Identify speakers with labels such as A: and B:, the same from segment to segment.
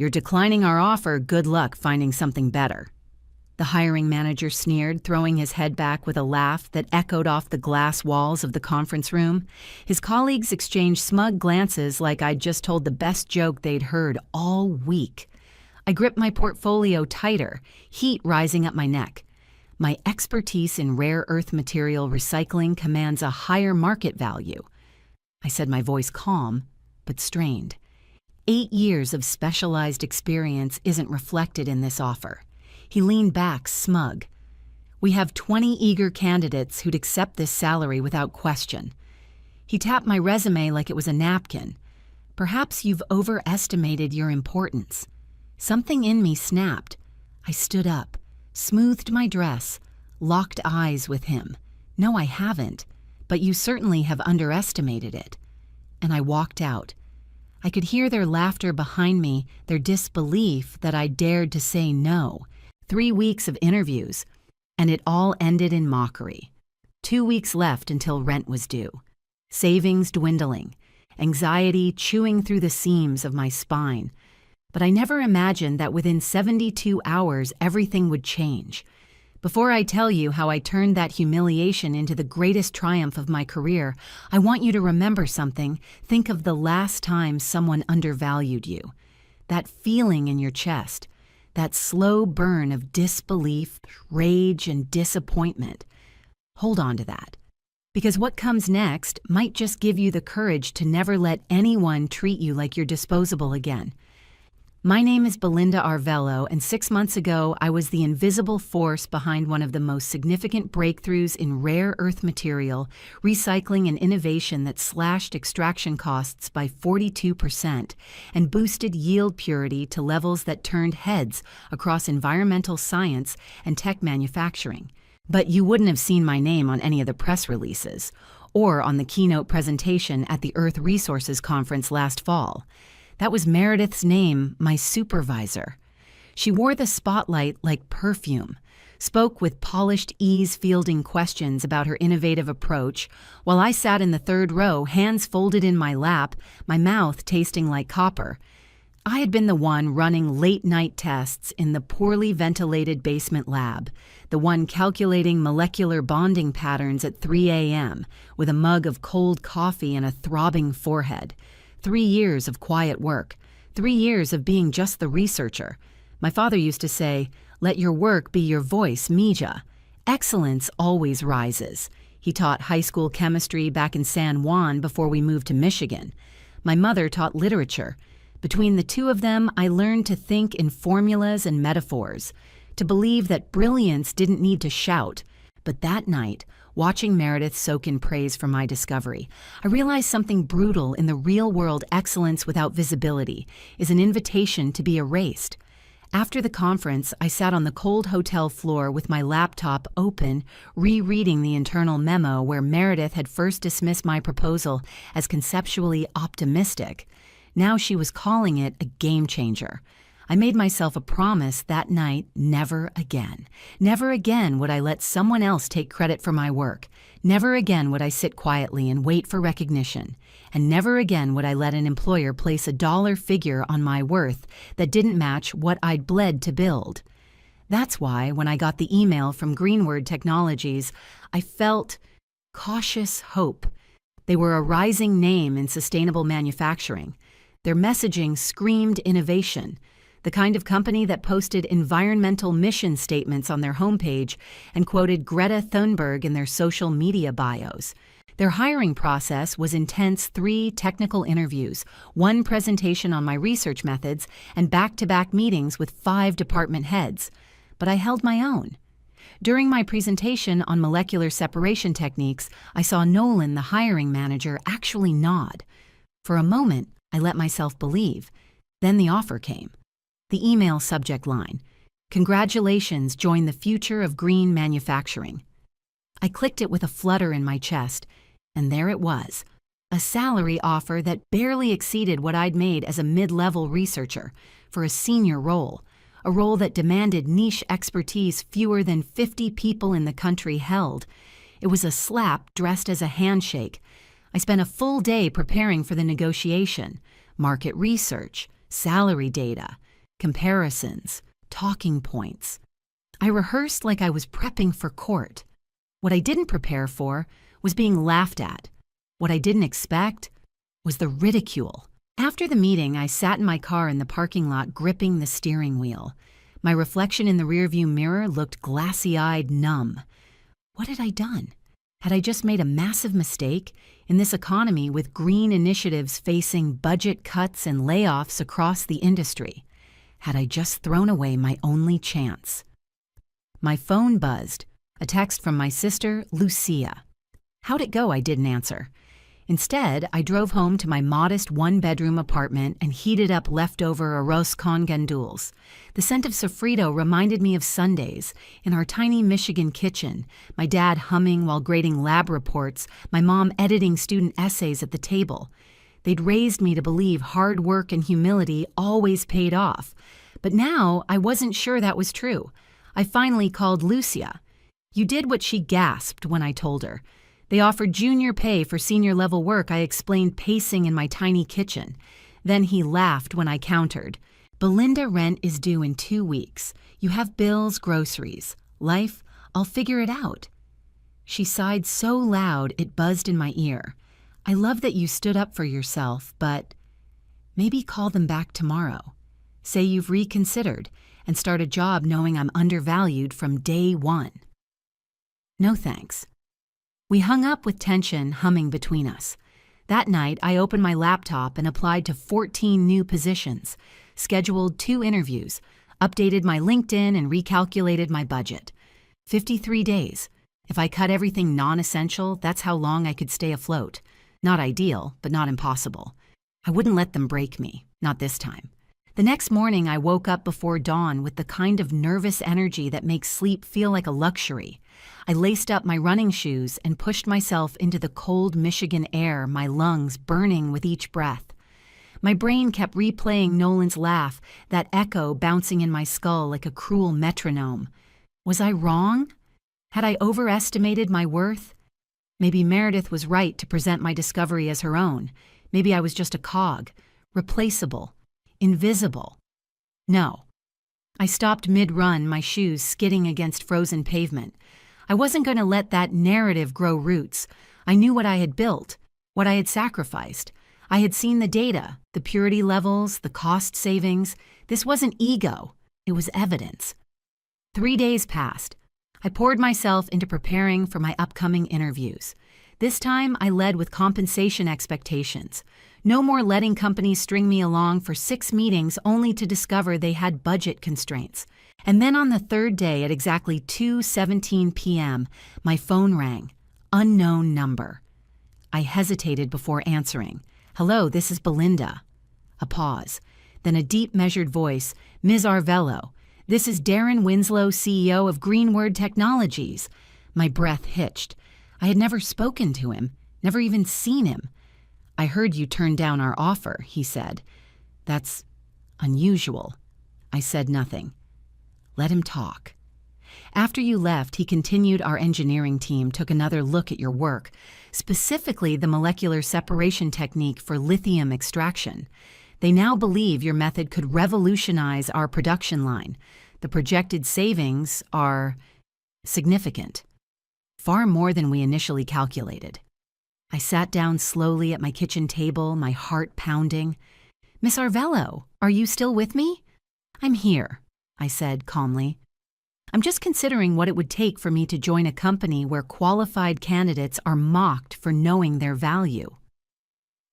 A: "You're declining our offer. Good luck finding something better." The hiring manager sneered, throwing his head back with a laugh that echoed off the glass walls of the conference room. His colleagues exchanged smug glances like I'd just told the best joke they'd heard all week. I gripped my portfolio tighter, heat rising up my neck. My expertise in rare earth material recycling commands a higher market value. I said, my voice calm, but strained. 8 years of specialized experience isn't reflected in this offer. He leaned back, smug. "We have 20 eager candidates who'd accept this salary without question." He tapped my resume like it was a napkin. "Perhaps you've overestimated your importance." Something in me snapped. I stood up, smoothed my dress, locked eyes with him. "No, I haven't, but you certainly have underestimated it." And I walked out. I could hear their laughter behind me, their disbelief that I dared to say no. 3 weeks of interviews, and it all ended in mockery. 2 weeks left until rent was due. Savings dwindling, anxiety chewing through the seams of my spine. But I never imagined that within 72 hours everything would change. Before I tell you how I turned that humiliation into the greatest triumph of my career, I want you to remember something. Think of the last time someone undervalued you. That feeling in your chest, that slow burn of disbelief, rage, and disappointment. Hold on to that. Because what comes next might just give you the courage to never let anyone treat you like you're disposable again. My name is Belinda Arvello, and 6 months ago, I was the invisible force behind one of the most significant breakthroughs in rare earth material, recycling and innovation that slashed extraction costs by 42% and boosted yield purity to levels that turned heads across environmental science and tech manufacturing. But you wouldn't have seen my name on any of the press releases or on the keynote presentation at the Earth Resources Conference last fall. That was Meredith's name, my supervisor. She wore the spotlight like perfume, spoke with polished ease fielding questions about her innovative approach, while I sat in the third row, hands folded in my lap, my mouth tasting like copper. I had been the one running late-night tests in the poorly ventilated basement lab, the one calculating molecular bonding patterns at 3 a.m. with a mug of cold coffee and a throbbing forehead. 3 years of quiet work, 3 years of being just the researcher. My father used to say, "Let your work be your voice, Mija." Excellence always rises. He taught high school chemistry back in San Juan before we moved to Michigan. My mother taught literature. Between the two of them, I learned to think in formulas and metaphors, to believe that brilliance didn't need to shout. But that night, watching Meredith soak in praise for my discovery, I realized something brutal in the real-world. Excellence without visibility is an invitation to be erased. After the conference, I sat on the cold hotel floor with my laptop open, rereading the internal memo where Meredith had first dismissed my proposal as conceptually optimistic. Now she was calling it a game changer. I made myself a promise that night: never again. Never again would I let someone else take credit for my work. Never again would I sit quietly and wait for recognition. And never again would I let an employer place a dollar figure on my worth that didn't match what I'd bled to build. That's why, when I got the email from Greenword Technologies, I felt cautious hope. They were a rising name in sustainable manufacturing. Their messaging screamed innovation, the kind of company that posted environmental mission statements on their homepage and quoted Greta Thunberg in their social media bios. Their hiring process was intense: 3 technical interviews, 1 presentation on my research methods, and back-to-back meetings with 5 department heads. But I held my own. During my presentation on molecular separation techniques, I saw Nolan, the hiring manager, actually nod. For a moment, I let myself believe. Then the offer came. The email subject line: "Congratulations, join the future of green manufacturing." I clicked it with a flutter in my chest, and there it was, a salary offer that barely exceeded what I'd made as a mid-level researcher for a senior role, a role that demanded niche expertise fewer than 50 people in the country held. It was a slap dressed as a handshake. I spent a full day preparing for the negotiation: market research, salary data, comparisons, talking points. I rehearsed like I was prepping for court. What I didn't prepare for was being laughed at. What I didn't expect was the ridicule. After the meeting, I sat in my car in the parking lot gripping the steering wheel. My reflection in the rearview mirror looked glassy-eyed numb. What had I done? Had I just made a massive mistake in this economy with green initiatives facing budget cuts and layoffs across the industry? Had I just thrown away my only chance? My phone buzzed, a text from my sister, Lucia. How'd it go? I didn't answer. Instead, I drove home to my modest one-bedroom apartment and heated up leftover arroz con gandules. The scent of sofrito reminded me of Sundays in our tiny Michigan kitchen, my dad humming while grading lab reports, my mom editing student essays at the table. They'd raised me to believe hard work and humility always paid off. But now I wasn't sure that was true. I finally called Lucia. You did what she gasped when I told her. They offered junior pay for senior-level work. I explained pacing in my tiny kitchen. Then he laughed when I countered. Belinda, rent is due in 2 weeks. You have bills, groceries. Life, I'll figure it out. She sighed so loud it buzzed in my ear. I love that you stood up for yourself, but maybe call them back tomorrow. Say you've reconsidered and start a job knowing I'm undervalued from day one. No thanks. We hung up with tension humming between us. That night, I opened my laptop and applied to 14 new positions, scheduled 2 interviews, updated my LinkedIn and recalculated my budget. 53 days. If I cut everything non-essential, that's how long I could stay afloat. Not ideal, but not impossible. I wouldn't let them break me, not this time. The next morning, I woke up before dawn with the kind of nervous energy that makes sleep feel like a luxury. I laced up my running shoes and pushed myself into the cold Michigan air, my lungs burning with each breath. My brain kept replaying Nolan's laugh, that echo bouncing in my skull like a cruel metronome. Was I wrong? Had I overestimated my worth? Maybe Meredith was right to present my discovery as her own. Maybe I was just a cog, replaceable, invisible. No. I stopped mid-run, my shoes skidding against frozen pavement. I wasn't going to let that narrative grow roots. I knew what I had built, what I had sacrificed. I had seen the data, the purity levels, the cost savings. This wasn't ego. It was evidence. 3 days passed. I poured myself into preparing for my upcoming interviews. This time, I led with compensation expectations. No more letting companies string me along for 6 meetings only to discover they had budget constraints. And then on the 3rd day at exactly 2:17 p.m., my phone rang. Unknown number. I hesitated before answering. Hello, this is Belinda. A pause. Then a deep, measured voice. Ms. Arvello, this is Darren Winslow, CEO of Greenword Technologies. My breath hitched. I had never spoken to him, never even seen him. I heard you turned down our offer, he said. That's unusual. I said nothing. Let him talk. After you left, he continued, our engineering team took another look at your work, specifically the molecular separation technique for lithium extraction. They now believe your method could revolutionize our production line. The projected savings are significant, far more than we initially calculated. I sat down slowly at my kitchen table, my heart pounding. Miss Arvello, are you still with me? I'm here, I said calmly. I'm just considering what it would take for me to join a company where qualified candidates are mocked for knowing their value.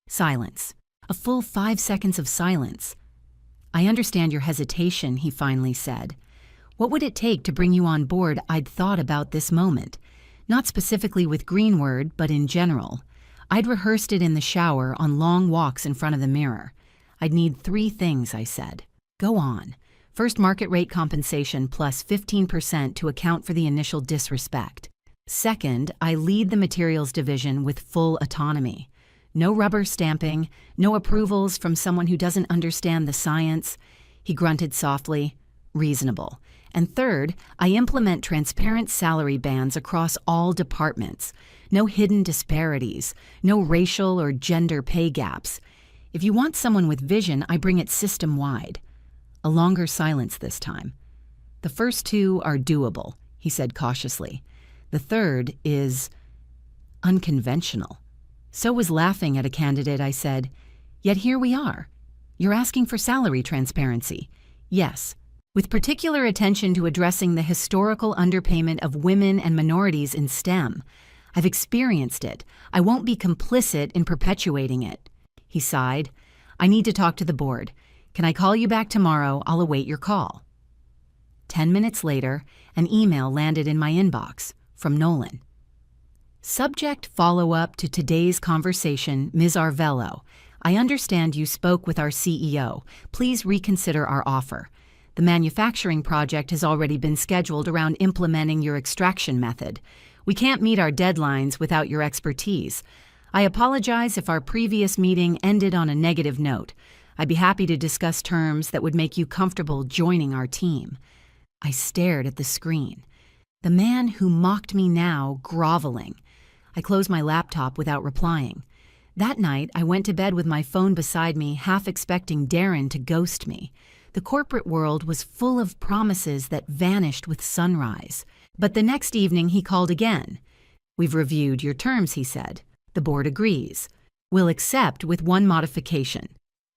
A: Silence. A full 5 seconds of silence. I understand your hesitation, he finally said. What would it take to bring you on board? I'd thought about this moment. Not specifically with Greenword, but in general. I'd rehearsed it in the shower on long walks in front of the mirror. I'd need 3 things, I said. Go on. First, market rate compensation plus 15% to account for the initial disrespect. Second, I lead the materials division with full autonomy. No rubber stamping, no approvals from someone who doesn't understand the science. He grunted softly. Reasonable. And third, I implement transparent salary bands across all departments. No hidden disparities, no racial or gender pay gaps. If you want someone with vision, I bring it system-wide. A longer silence this time. "The first two are doable," he said cautiously. "The third is unconventional." So was laughing at a candidate, I said. "Yet here we are. You're asking for salary transparency." "Yes, with particular attention to addressing the historical underpayment of women and minorities in STEM. I've experienced it. I won't be complicit in perpetuating it." He sighed. "I need to talk to the board. Can I call you back tomorrow? I'll await your call." 10 minutes later, an email landed in my inbox from Nolan. Subject follow-up to today's conversation, Ms. Arvello. I understand you spoke with our CEO. Please reconsider our offer. The manufacturing project has already been scheduled around implementing your extraction method. We can't meet our deadlines without your expertise. I apologize if our previous meeting ended on a negative note. I'd be happy to discuss terms that would make you comfortable joining our team. I stared at the screen. The man who mocked me now groveling. I closed my laptop without replying. That night, I went to bed with my phone beside me, half expecting Darren to ghost me. The corporate world was full of promises that vanished with sunrise. But the next evening, he called again. "We've reviewed your terms," he said. "The board agrees. We'll accept with one modification."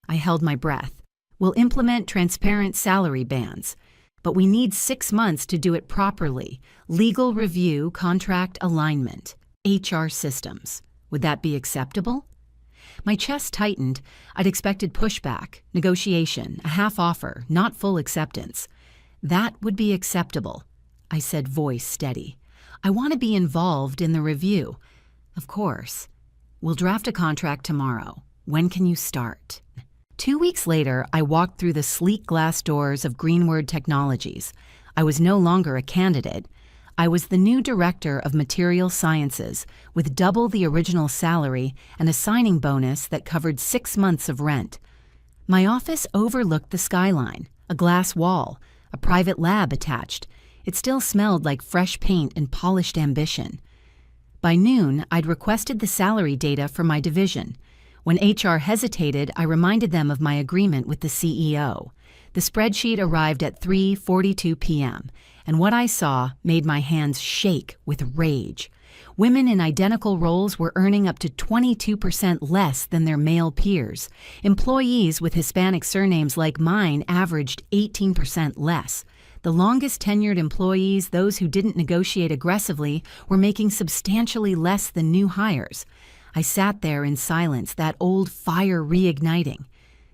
A: I held my breath. "We'll implement transparent salary bands. But we need 6 months to do it properly. Legal review, contract alignment, HR systems. Would that be acceptable?" My chest tightened. I'd expected pushback, negotiation, a half offer, not full acceptance. "That would be acceptable," I said, voice steady. "I want to be involved in the review." "Of course. We'll draft a contract tomorrow. When can you start?" 2 weeks later, I walked through the sleek glass doors of Greenword Technologies. I was no longer a candidate. I was the new director of material sciences, with double the original salary and a signing bonus that covered 6 months of rent. My office overlooked the skyline, a glass wall, a private lab attached. It still smelled like fresh paint and polished ambition. By noon, I'd requested the salary data for my division. When HR hesitated, I reminded them of my agreement with the CEO. The spreadsheet arrived at 3:42 p.m., and what I saw made my hands shake with rage. Women in identical roles were earning up to 22% less than their male peers. Employees with Hispanic surnames like mine averaged 18% less. The longest tenured employees, those who didn't negotiate aggressively, were making substantially less than new hires. I sat there in silence, that old fire reigniting.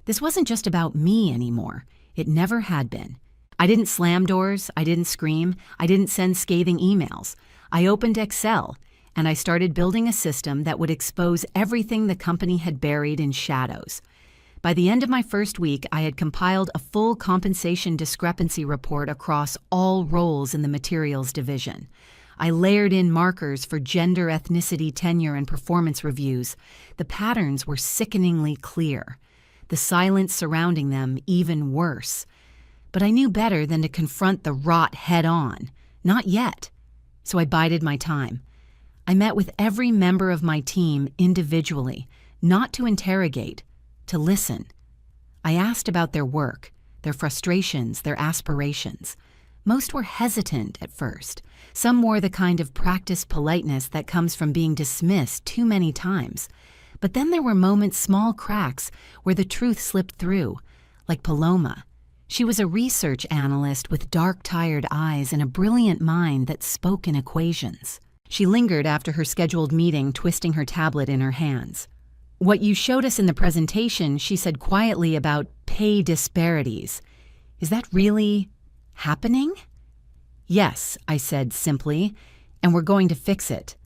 A: This wasn't just about me anymore. It never had been. I didn't slam doors, I didn't scream, I didn't send scathing emails. I opened Excel, and I started building a system that would expose everything the company had buried in shadows. By the end of my first week, I had compiled a full compensation discrepancy report across all roles in the materials division. I layered in markers for gender, ethnicity, tenure, and performance reviews. The patterns were sickeningly clear. The silence surrounding them even worse. But I knew better than to confront the rot head-on. Not yet. So I bided my time. I met with every member of my team individually, not to interrogate, to listen. I asked about their work, their frustrations, their aspirations. Most were hesitant at first. Some wore the kind of practiced politeness that comes from being dismissed too many times. But then there were moments, small cracks, where the truth slipped through, like Paloma. She was a research analyst with dark, tired eyes and a brilliant mind that spoke in equations. She lingered after her scheduled meeting, twisting her tablet in her hands. "What you showed us in the presentation," she said quietly, about pay disparities. "Is that really happening?" "Yes," I said simply, "and we're going to fix it."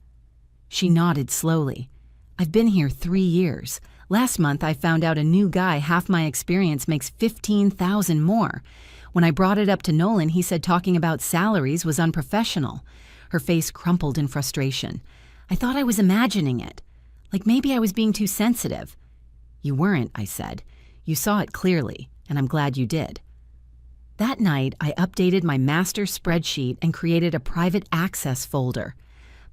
A: She nodded slowly. "I've been here 3 years. Last month I found out a new guy half my experience makes $15,000 more. When I brought it up to Nolan, he said talking about salaries was unprofessional." Her face crumpled in frustration. "I thought I was imagining it. Like maybe I was being too sensitive." "You weren't," I said. "You saw it clearly, and I'm glad you did." That night, I updated my master spreadsheet and created a private access folder.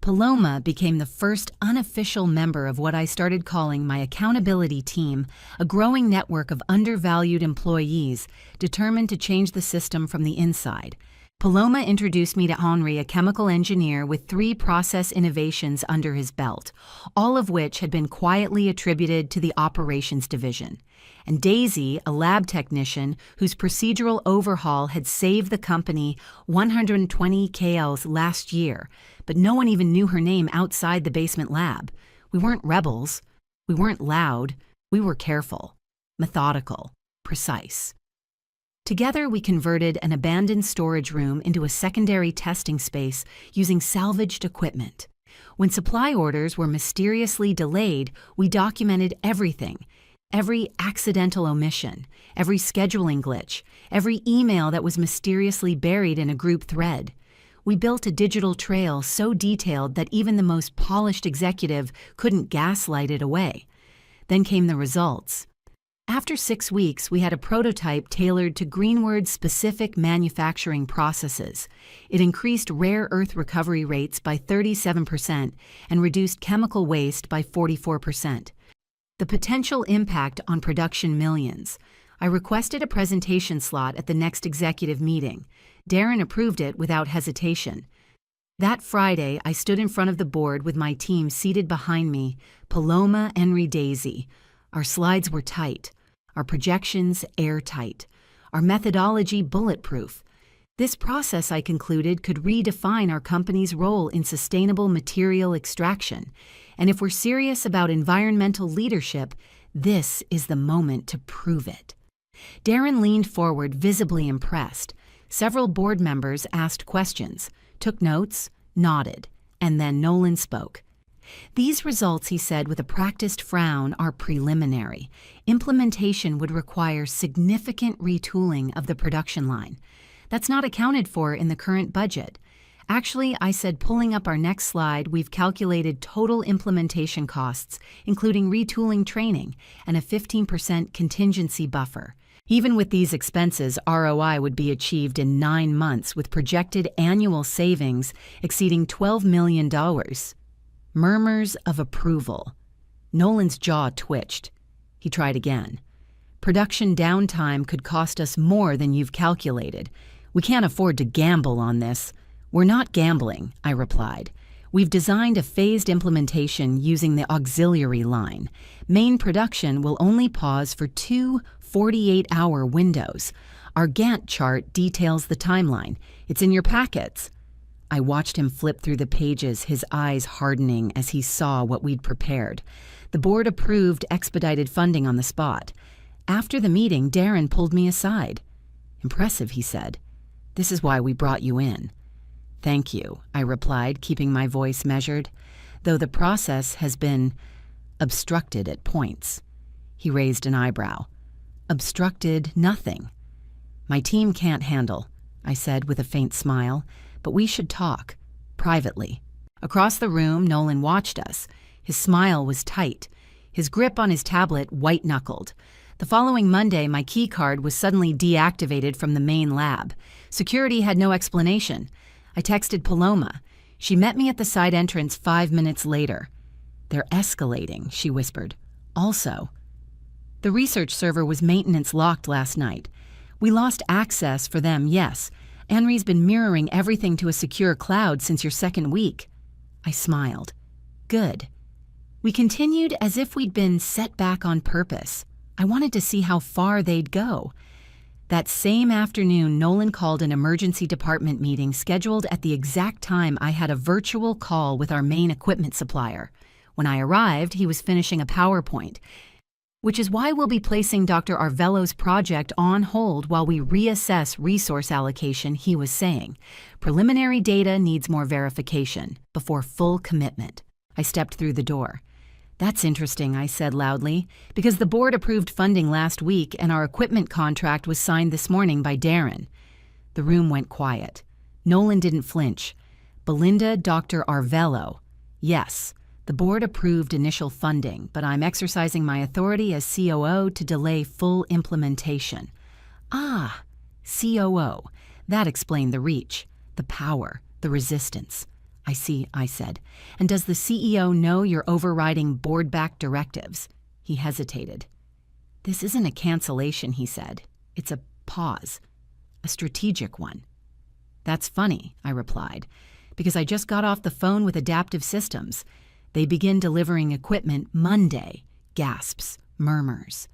A: Paloma became the first unofficial member of what I started calling my accountability team, a growing network of undervalued employees determined to change the system from the inside. Paloma introduced me to Henri, a chemical engineer with 3 process innovations under his belt, all of which had been quietly attributed to the operations division. And Daisy, a lab technician whose procedural overhaul had saved the company 120 KLs last year, but no one even knew her name outside the basement lab. We weren't rebels. We weren't loud. We were careful, methodical, precise. Together, we converted an abandoned storage room into a secondary testing space using salvaged equipment. When supply orders were mysteriously delayed, we documented everything. Every accidental omission, every scheduling glitch, every email that was mysteriously buried in a group thread. We built a digital trail so detailed that even the most polished executive couldn't gaslight it away. Then came the results. After 6 weeks, we had a prototype tailored to Greenwood's specific manufacturing processes. It increased rare earth recovery rates by 37% and reduced chemical waste by 44%. The potential impact on production millions. I requested a presentation slot at the next executive meeting. Darren approved it without hesitation. That Friday, I stood in front of the board with my team seated behind me, Paloma, Henri, Daisy. Our slides were tight. Our projections airtight, our methodology bulletproof. This process, I concluded, could redefine our company's role in sustainable material extraction. And if we're serious about environmental leadership, this is the moment to prove it. Darren leaned forward, visibly impressed. Several board members asked questions, took notes, nodded, and then Nolan spoke. These results, he said with a practiced frown, are preliminary. Implementation would require significant retooling of the production line. That's not accounted for in the current budget. Actually, I said, pulling up our next slide, we've calculated total implementation costs, including retooling training and a 15% contingency buffer. Even with these expenses, ROI would be achieved in 9 months with projected annual savings exceeding $12 million. Murmurs of approval. Nolan's jaw twitched. He tried again. Production downtime could cost us more than you've calculated. We can't afford to gamble on this. We're not gambling, I replied. We've designed a phased implementation using the auxiliary line. Main production will only pause for 2 48-hour windows. Our Gantt chart details the timeline. It's in your packets. I watched him flip through the pages, his eyes hardening as he saw what we'd prepared. The board approved expedited funding on the spot. After the meeting, Darren pulled me aside. "Impressive," he said. "This is why we brought you in." "Thank you," I replied, keeping my voice measured, though the process has been obstructed at points. He raised an eyebrow. "Obstructed nothing." "My team can't handle," I said with a faint smile. "But we should talk, privately." Across the room, Nolan watched us. His smile was tight, his grip on his tablet white-knuckled. The following Monday, my key card was suddenly deactivated from the main lab. Security had no explanation. I texted Paloma. She met me at the side entrance 5 minutes later. "They're escalating," she whispered. "Also, the research server was maintenance locked last night. We lost access for them, yes. Henri's been mirroring everything to a secure cloud since your second week." I smiled. "Good." We continued as if we'd been set back on purpose. I wanted to see how far they'd go. That same afternoon, Nolan called an emergency department meeting scheduled at the exact time I had a virtual call with our main equipment supplier. When I arrived, he was finishing a PowerPoint, which is why we'll be placing Dr. Arvello's project on hold while we reassess resource allocation, he was saying. Preliminary data needs more verification before full commitment. I stepped through the door. "That's interesting," I said loudly, because the board approved funding last week and our equipment contract was signed this morning by Darren. The room went quiet. Nolan didn't flinch. "Belinda, Dr. Arvello. Yes. The board approved initial funding, but I'm exercising my authority as COO to delay full implementation." Ah, COO. That explained the reach, the power, the resistance. I see, I said. And does the CEO know you're overriding board-backed directives? He hesitated. This isn't a cancellation, he said. It's a pause. A strategic one. That's funny, I replied, because I just got off the phone with Adaptive Systems. They begin delivering equipment Monday. Gasps, murmurs.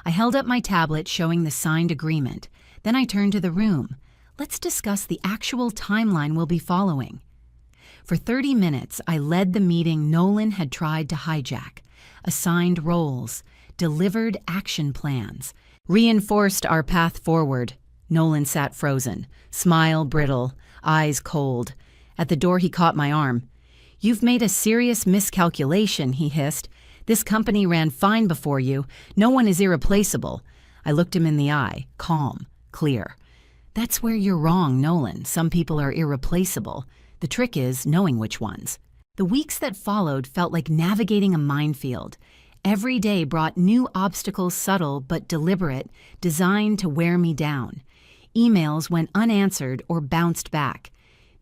A: I held up my tablet showing the signed agreement. Then I turned to the room. Let's discuss the actual timeline we'll be following. For 30 minutes, I led the meeting Nolan had tried to hijack. Assigned roles, delivered action plans, reinforced our path forward. Nolan sat frozen, smile brittle, eyes cold. At the door he caught my arm. You've made a serious miscalculation, he hissed. This company ran fine before you. No one is irreplaceable. I looked him in the eye, calm, clear. That's where you're wrong, Nolan. Some people are irreplaceable. The trick is knowing which ones. The weeks that followed felt like navigating a minefield. Every day brought new obstacles, subtle but deliberate, designed to wear me down. Emails went unanswered or bounced back.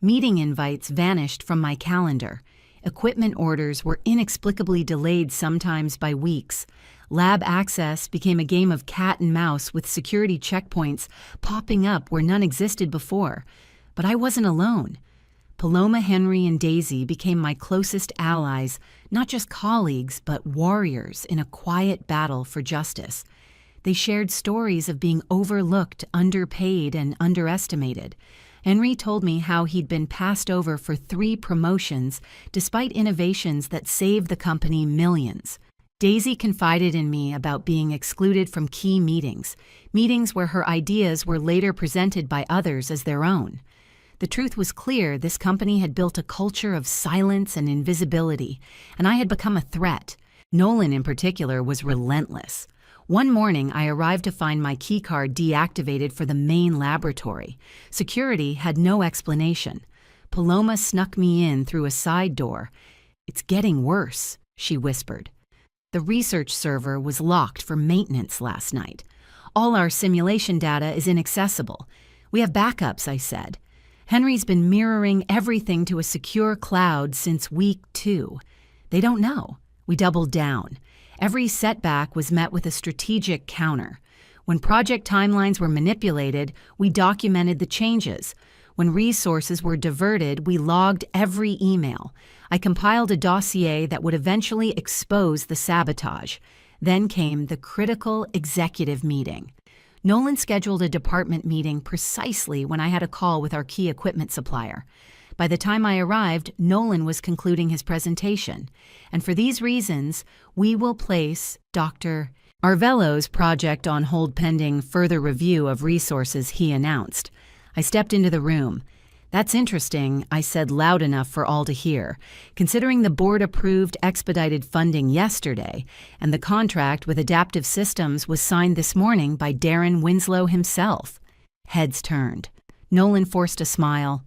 A: Meeting invites vanished from my calendar. Equipment orders were inexplicably delayed, sometimes by weeks. Lab access became a game of cat and mouse with security checkpoints popping up where none existed before. But I wasn't alone. Paloma, Henry, and Daisy became my closest allies, not just colleagues, but warriors in a quiet battle for justice. They shared stories of being overlooked, underpaid, and underestimated. Henry told me how he'd been passed over for 3 promotions despite innovations that saved the company millions. Daisy confided in me about being excluded from key meetings where her ideas were later presented by others as their own. The truth was clear: this company had built a culture of silence and invisibility, and I had become a threat. Nolan, in particular, was relentless. One morning, I arrived to find my keycard deactivated for the main laboratory. Security had no explanation. Paloma snuck me in through a side door. "It's getting worse," she whispered. The research server was locked for maintenance last night. All our simulation data is inaccessible. We have backups, I said. Henry's been mirroring everything to a secure cloud since week 2. They don't know. We doubled down. Every setback was met with a strategic counter. When project timelines were manipulated, we documented the changes. When resources were diverted, we logged every email. I compiled a dossier that would eventually expose the sabotage. Then came the critical executive meeting. Nolan scheduled a department meeting precisely when I had a call with our key equipment supplier. By the time I arrived, Nolan was concluding his presentation. And for these reasons, we will place Dr. Arvello's project on hold pending further review of resources, he announced. I stepped into the room. "That's interesting," I said loud enough for all to hear, "considering the board-approved expedited funding yesterday, and the contract with Adaptive Systems was signed this morning by Darren Winslow himself." Heads turned. Nolan forced a smile.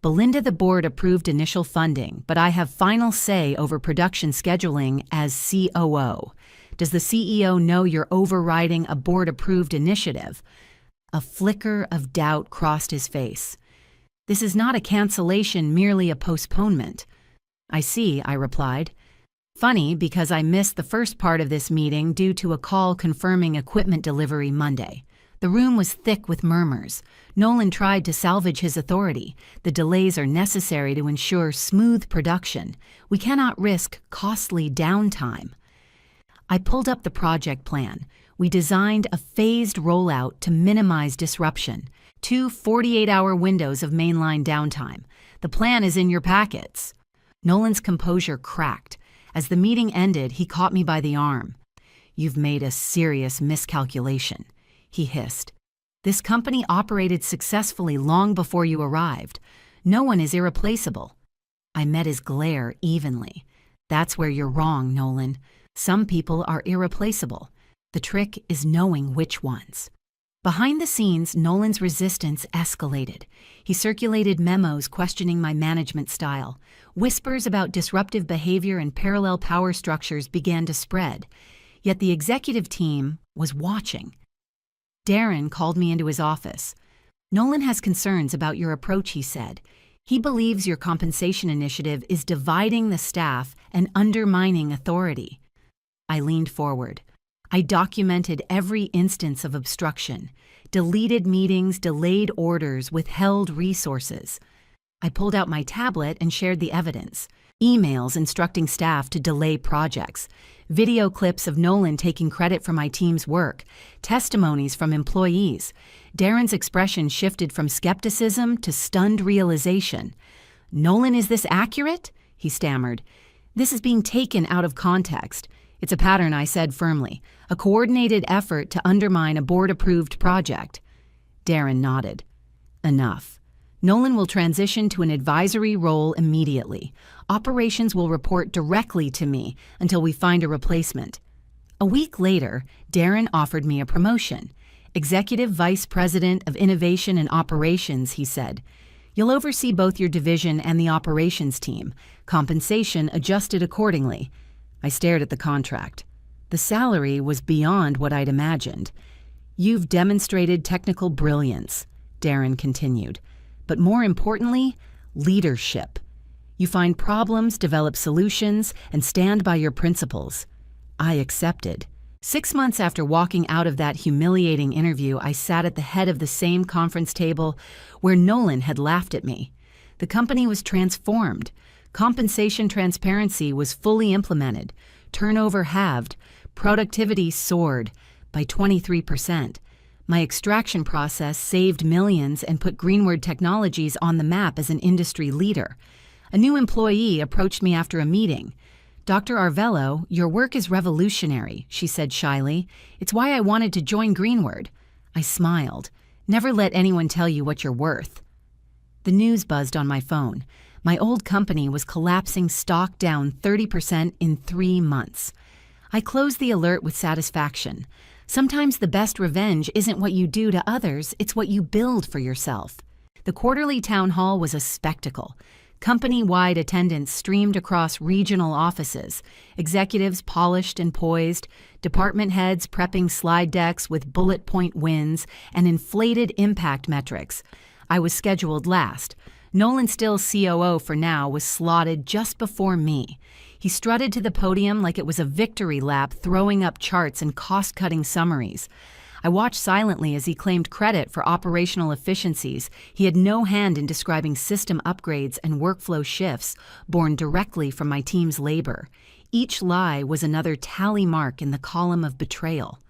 A: "Belinda, the board approved initial funding, but I have final say over production scheduling as COO. Does the CEO know you're overriding a board-approved initiative?" A flicker of doubt crossed his face. "This is not a cancellation, merely a postponement." "I see," I replied. "Funny, because I missed the first part of this meeting due to a call confirming equipment delivery Monday." The room was thick with murmurs. Nolan tried to salvage his authority. "The delays are necessary to ensure smooth production. We cannot risk costly downtime." I pulled up the project plan. We designed a phased rollout to minimize disruption. 2 48-hour windows of mainline downtime. The plan is in your packets. Nolan's composure cracked. As the meeting ended, he caught me by the arm. "You've made a serious miscalculation," he hissed. "This company operated successfully long before you arrived. No one is irreplaceable." I met his glare evenly. "That's where you're wrong, Nolan. Some people are irreplaceable. The trick is knowing which ones." Behind the scenes, Nolan's resistance escalated. He circulated memos questioning my management style. Whispers about disruptive behavior and parallel power structures began to spread. Yet the executive team was watching. Darren called me into his office. "Nolan has concerns about your approach," he said. He believes your compensation initiative is dividing the staff and undermining authority. I leaned forward. I documented every instance of obstruction, deleted meetings, delayed orders, withheld resources. I pulled out my tablet and shared the evidence. Emails instructing staff to delay projects, video clips of Nolan taking credit for my team's work, testimonies from employees. Darren's expression shifted from skepticism to stunned realization. "Nolan, is this accurate?" he stammered. "This is being taken out of context. It's a pattern," I said firmly. "A coordinated effort to undermine a board-approved project." Darren nodded. "Enough. Nolan will transition to an advisory role immediately. Operations will report directly to me until we find a replacement." A week later, Darren offered me a promotion. "Executive Vice President of Innovation and Operations," he said. "You'll oversee both your division and the operations team. Compensation adjusted accordingly." I stared at the contract. The salary was beyond what I'd imagined. "You've demonstrated technical brilliance," Darren continued. "But more importantly, leadership. You find problems, develop solutions, and stand by your principles." I accepted. 6 months after walking out of that humiliating interview, I sat at the head of the same conference table where Nolan had laughed at me. The company was transformed. Compensation transparency was fully implemented. Turnover halved. Productivity soared by 23%. My extraction process saved millions and put Greenward Technologies on the map as an industry leader. A new employee approached me after a meeting. "Dr. Arvello, your work is revolutionary," she said shyly. "It's why I wanted to join Greenward." I smiled. "Never let anyone tell you what you're worth." The news buzzed on my phone. My old company was collapsing, stock down 30% in 3 months. I closed the alert with satisfaction. Sometimes the best revenge isn't what you do to others, it's what you build for yourself. The quarterly town hall was a spectacle. Company-wide attendance streamed across regional offices, executives polished and poised, department heads prepping slide decks with bullet point wins and inflated impact metrics. I was scheduled last. Nolan Still's COO for now was slotted just before me. He strutted to the podium like it was a victory lap, throwing up charts and cost-cutting summaries. I watched silently as he claimed credit for operational efficiencies. He had no hand in describing system upgrades and workflow shifts born directly from my team's labor. Each lie was another tally mark in the column of betrayal.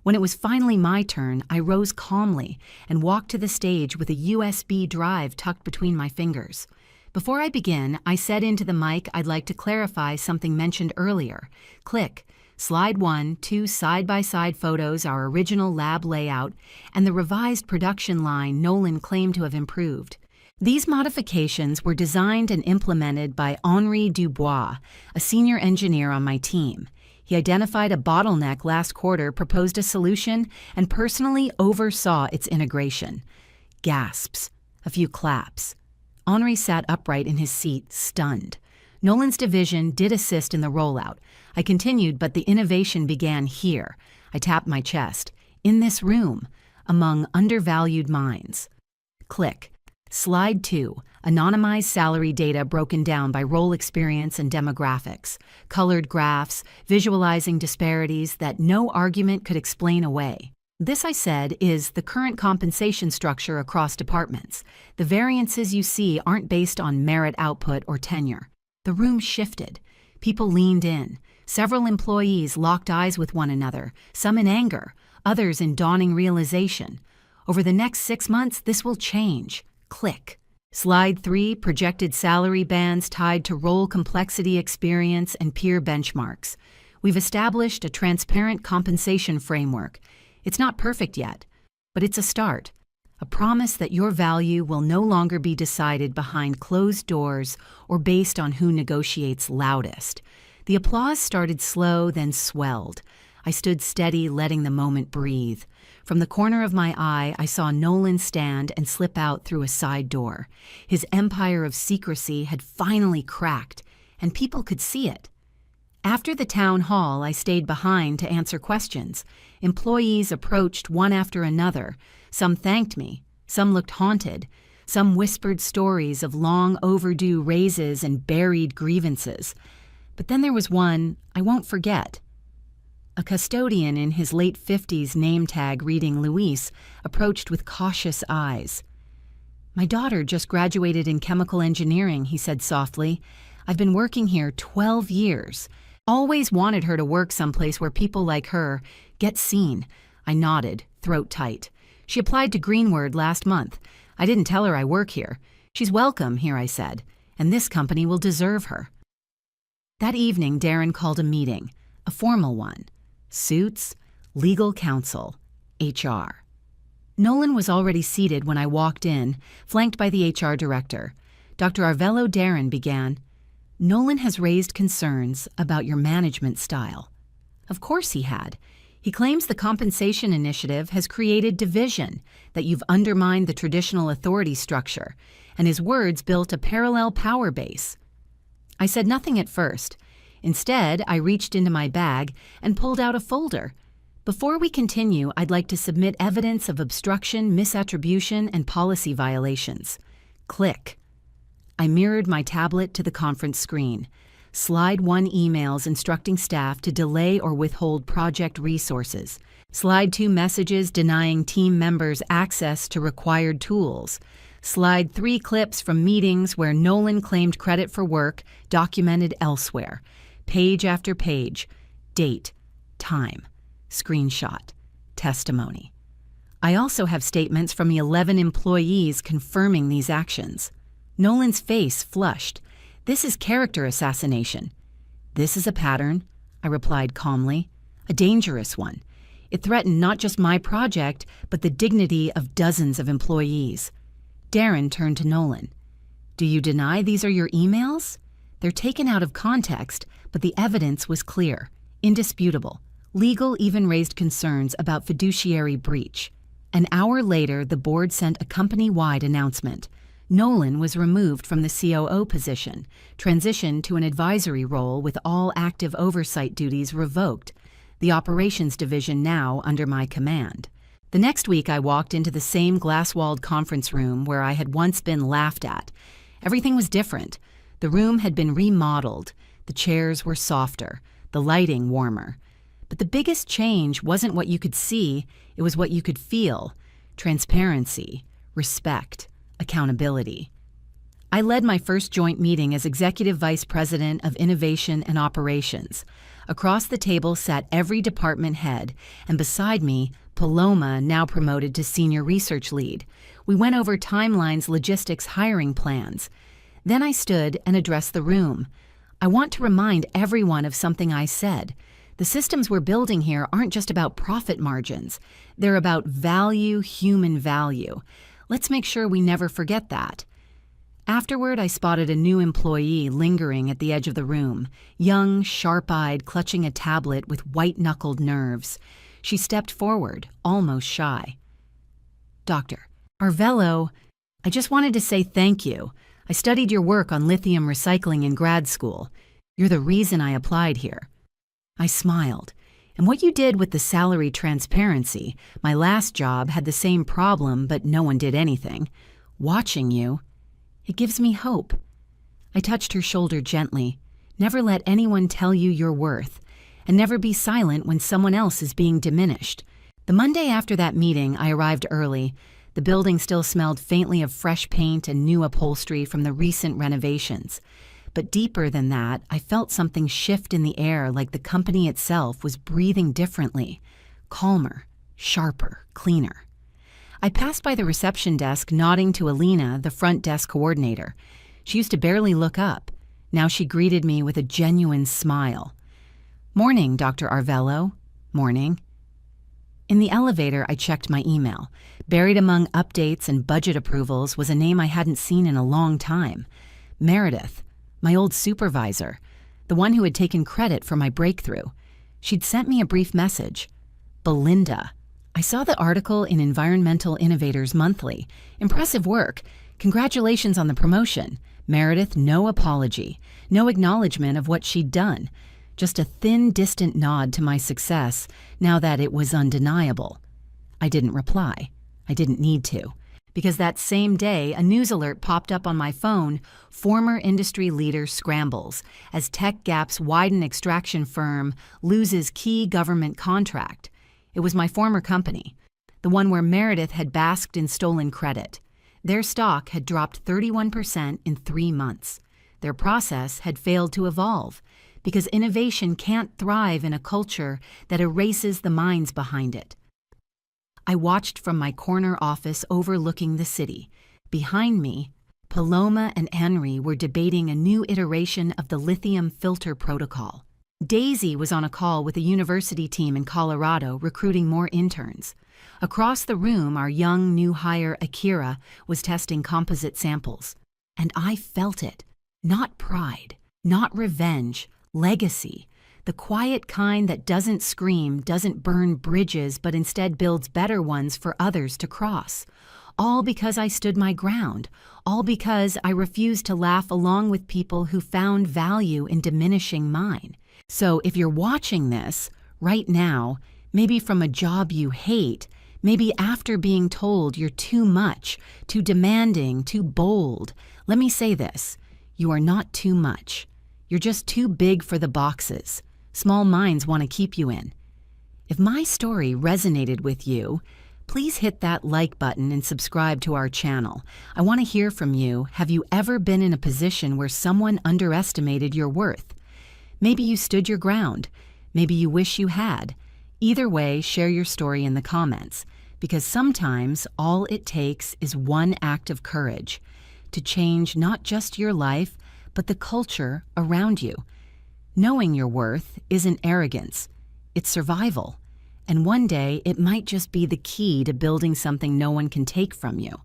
A: When it was finally my turn, I rose calmly and walked to the stage with a USB drive tucked between my fingers. Before I begin, I said into the mic I'd like to clarify something mentioned earlier. Click. Slide 1, 2 side-by-side photos, our original lab layout, and the revised production line Nolan claimed to have improved. These modifications were designed and implemented by Henri Dubois, a senior engineer on my team. He identified a bottleneck last quarter, proposed a solution, and personally oversaw its integration. Gasps. A few claps. Henri sat upright in his seat, stunned. Nolan's division did assist in the rollout. I continued, but the innovation began here. I tapped my chest. In this room, among undervalued minds. Click. Slide 2. Anonymized salary data broken down by role experience and demographics. Colored graphs, visualizing disparities that no argument could explain away. This, I said, is the current compensation structure across departments. The variances you see aren't based on merit output or tenure. The room shifted. People leaned in. Several employees locked eyes with one another, some in anger, others in dawning realization. Over the next 6 months, this will change. Click. Slide 3, projected salary bands tied to role complexity, experience, and peer benchmarks. We've established a transparent compensation framework. It's not perfect yet, but it's a start. A promise that your value will no longer be decided behind closed doors or based on who negotiates loudest. The applause started slow, then swelled. I stood steady, letting the moment breathe. From the corner of my eye, I saw Nolan stand and slip out through a side door. His empire of secrecy had finally cracked, and people could see it. After the town hall, I stayed behind to answer questions. Employees approached one after another. Some thanked me. Some looked haunted. Some whispered stories of long overdue raises and buried grievances. But then there was one I won't forget. A custodian in his late 50s, name tag reading Luis, approached with cautious eyes. "My daughter just graduated in chemical engineering," he said softly. "I've been working here 12 years. Always wanted her to work someplace where people like her get seen." I nodded, throat tight. "She applied to Greenward last month. I didn't tell her I work here. She's welcome here," I said, "and this company will deserve her." That evening, Darren called a meeting, a formal one. Suits, legal counsel, HR. Nolan was already seated when I walked in, flanked by the HR director. Dr. Arvello Darren began, "Nolan has raised concerns about your management style." Of course he had. He claims the compensation initiative has created division, that you've undermined the traditional authority structure, and his words built a parallel power base. I said nothing at first. Instead, I reached into my bag and pulled out a folder. "Before we continue, I'd like to submit evidence of obstruction, misattribution, and policy violations." Click. I mirrored my tablet to the conference screen. Slide 1 emails instructing staff to delay or withhold project resources. Slide 2 messages denying team members access to required tools. Slide 3 clips from meetings where Nolan claimed credit for work documented elsewhere. Page after page. Date. Time. Screenshot. Testimony. I also have statements from the 11 employees confirming these actions. Nolan's face flushed. "This is character assassination." "This is a pattern," I replied calmly. "A dangerous one. It threatened not just my project, but the dignity of dozens of employees." Darren turned to Nolan. "Do you deny these are your emails? They're taken out of context, but the evidence was clear, indisputable. Legal even raised concerns about fiduciary breach. An hour later, the board sent a company-wide announcement. Nolan was removed from the COO position, transitioned to an advisory role with all active oversight duties revoked, the operations division now under my command. The next week, I walked into the same glass-walled conference room where I had once been laughed at. Everything was different. The room had been remodeled. The chairs were softer, the lighting warmer. But the biggest change wasn't what you could see, it was what you could feel. Transparency, respect, accountability. I led my first joint meeting as Executive Vice President of Innovation and Operations. Across the table sat every department head, and beside me, Paloma, now promoted to Senior Research Lead. We went over timelines, logistics, hiring plans. Then I stood and addressed the room. I want to remind everyone of something I said. The systems we're building here aren't just about profit margins. They're about value, human value. Let's make sure we never forget that. Afterward, I spotted a new employee lingering at the edge of the room, young, sharp-eyed, clutching a tablet with white-knuckled nerves. She stepped forward, almost shy. "Dr. Arvello, I just wanted to say thank you. I studied your work on lithium recycling in grad school. You're the reason I applied here." I smiled. "And what you did with the salary transparency, my last job had the same problem, but no one did anything. Watching you, it gives me hope." I touched her shoulder gently. "Never let anyone tell you your worth, and never be silent when someone else is being diminished." The Monday after that meeting, I arrived early. The building still smelled faintly of fresh paint and new upholstery from the recent renovations. But deeper than that, I felt something shift in the air, like the company itself was breathing differently, calmer, sharper, cleaner. I passed by the reception desk, nodding to Alina, the front desk coordinator. She used to barely look up. Now she greeted me with a genuine smile. "Morning, Dr. Arvello." "Morning." In the elevator, I checked my email. Buried among updates and budget approvals was a name I hadn't seen in a long time. Meredith, my old supervisor, the one who had taken credit for my breakthrough. She'd sent me a brief message. Belinda. I saw the article in Environmental Innovators Monthly. Impressive work. Congratulations on the promotion. Meredith, no apology. No acknowledgement of what she'd done. Just a thin, distant nod to my success, now that it was undeniable. I didn't reply. I didn't need to. Because that same day, a news alert popped up on my phone: former industry leader scrambles as Tech Gap's Wyden extraction firm loses key government contract. It was my former company, the one where Meredith had basked in stolen credit. Their stock had dropped 31% in 3 months. Their process had failed to evolve, because innovation can't thrive in a culture that erases the minds behind it. I watched from my corner office overlooking the city. Behind me, Paloma and Henry were debating a new iteration of the lithium filter protocol. Daisy was on a call with a university team in Colorado recruiting more interns. Across the room, our young new hire Akira was testing composite samples. And I felt it. Not pride, not revenge, legacy. The quiet kind that doesn't scream, doesn't burn bridges, but instead builds better ones for others to cross. All because I stood my ground. All because I refused to laugh along with people who found value in diminishing mine. So if you're watching this right now, maybe from a job you hate, maybe after being told you're too much, too demanding, too bold, let me say this: you are not too much. You're just too big for the boxes small minds want to keep you in. If my story resonated with you, please hit that like button and subscribe to our channel. I want to hear from you. Have you ever been in a position where someone underestimated your worth? Maybe you stood your ground. Maybe you wish you had. Either way, share your story in the comments, because sometimes all it takes is one act of courage to change not just your life, but the culture around you. Knowing your worth isn't arrogance, it's survival. And one day, it might just be the key to building something no one can take from you.